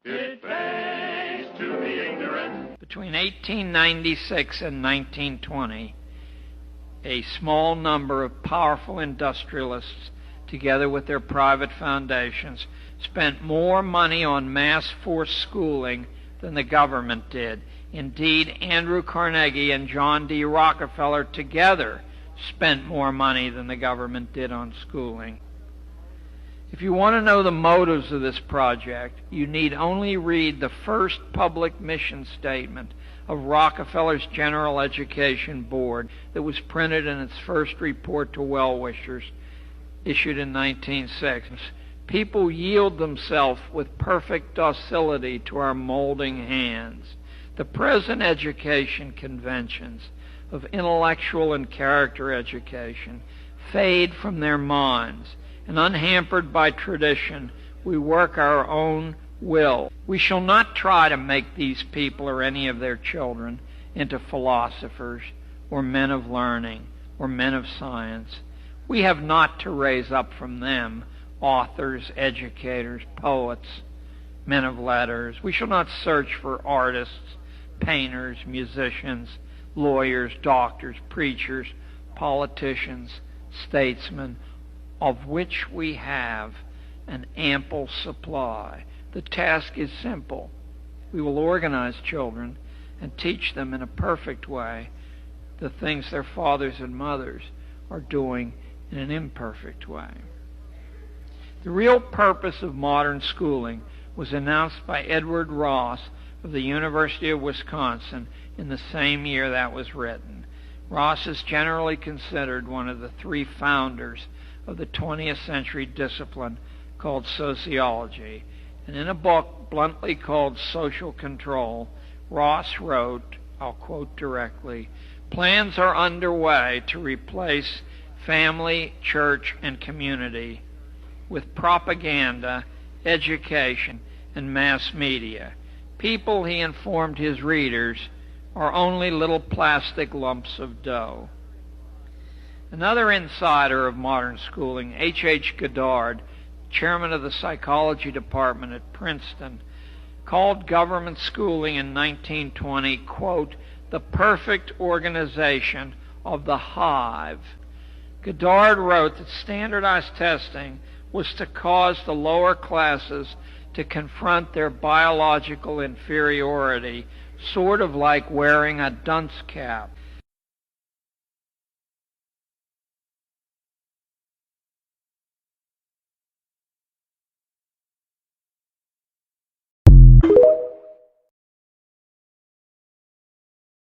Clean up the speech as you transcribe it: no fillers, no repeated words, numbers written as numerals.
It pays to be ignorant. Between 1896 and 1920, a small number of powerful industrialists, together with their private foundations, spent more money on mass force schooling than the government did. Indeed, Andrew Carnegie and John D. Rockefeller together spent more money than the government did on schooling. If you want to know the motives of this project, you need only read the first public mission statement of Rockefeller's General Education Board that was printed in its first report to well-wishers, issued in 1906. People yield themselves with perfect docility to our molding hands. The present education conventions of intellectual and character education fade from their minds, and unhampered by tradition, we work our own will. We shall not try to make these people or any of their children into philosophers or men of learning or men of science. We have not to raise up from them authors, educators, poets, men of letters. We shall not search for artists, painters, musicians, lawyers, doctors, preachers, politicians, statesmen, of which we have an ample supply. The task is simple. We will organize children and teach them in a perfect way the things their fathers and mothers are doing in an imperfect way. The real purpose of modern schooling was announced by Edward Ross of the University of Wisconsin in the same year that was written. Ross is generally considered one of the three founders of the 20th century discipline called sociology. And in a book bluntly called Social Control, Ross wrote, I'll quote directly, "Plans are underway to replace family, church, and community with propaganda, education, and mass media. People," he informed his readers, "are only little plastic lumps of dough." Another insider of modern schooling, H. Goddard, chairman of the psychology department at Princeton, called government schooling in 1920, quote, "the perfect organization of the hive." Goddard wrote that standardized testing was to cause the lower classes to confront their biological inferiority, sort of like wearing a dunce cap.